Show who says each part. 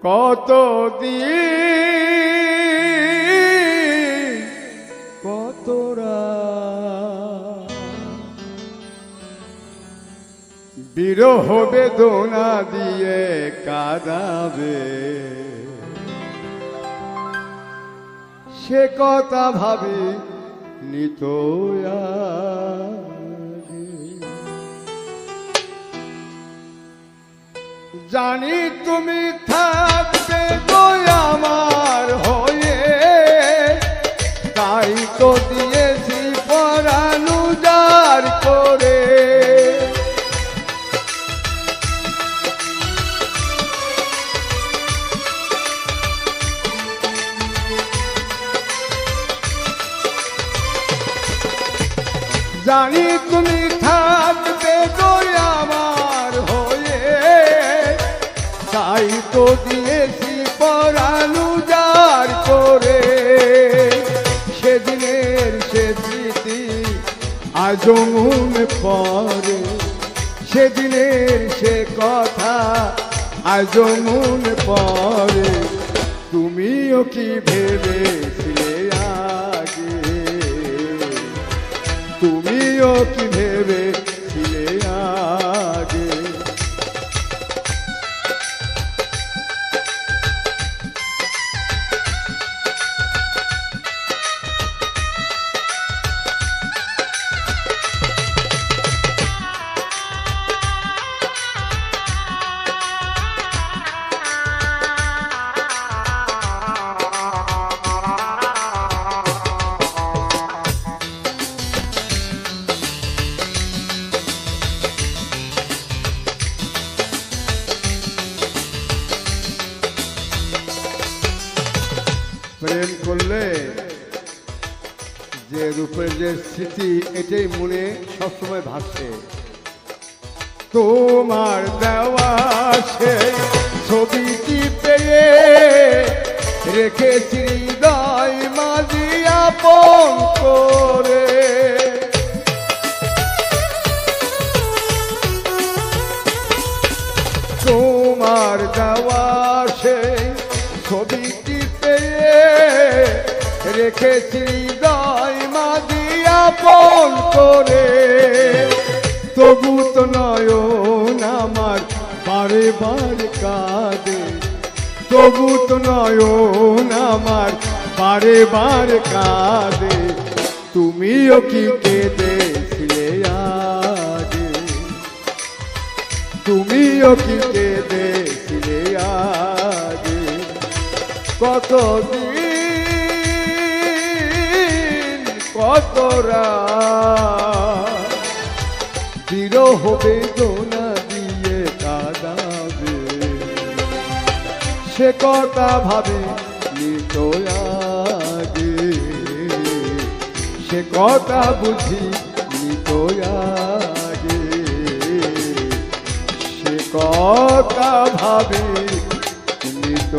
Speaker 1: কত দিন কতরা বিরহ বেদনা দিয়ে কাঁদাবে, সে কথা ভাবি নিত জানি তুমি থাকবে তো আমার হয়ে, তাই তো দিয়েছি পরাণ উজাড় করে। জানি তুমি থাকবে তো আমার হয়ে, তাই তো দিয়েছি পরাণ উজাড় করে। সেদিনের সে স্মৃতি আজও মনে পড়ে, সেদিনের সে কথা আজও মনে পড়ে। তুমিও কি ভেবেছিলে আগে, তুমিও কি ভেবেছিলে আগে। প্রেম করলে যে রূপের যে স্মৃতি এটাই মনে সবসময় ভাসে। তোমার দেওয়া সেই ছবিটি পেয়ে রেখেছি হৃদয় মাঝি আপন করে। তোমার দেওয়া সেই ছবিটি রেখেছি হৃদয় মাঝি আপন করে। তবু তো নয়ন আমার বারে বারে কাঁদে, তবু তো নয়ন আমার বারে বারে কাঁদে। তুমিও কি কেঁদেছিলে আগে, তুমিও কি কেঁদেছিলে আগে। কতদিন কতরা বিরহ বেদনা দিয়ে কাঁদাবে, সে কথা ভাবে নিত আগে, সে কথা বুঝি নিত আগে, সে কথা ভাবে নিত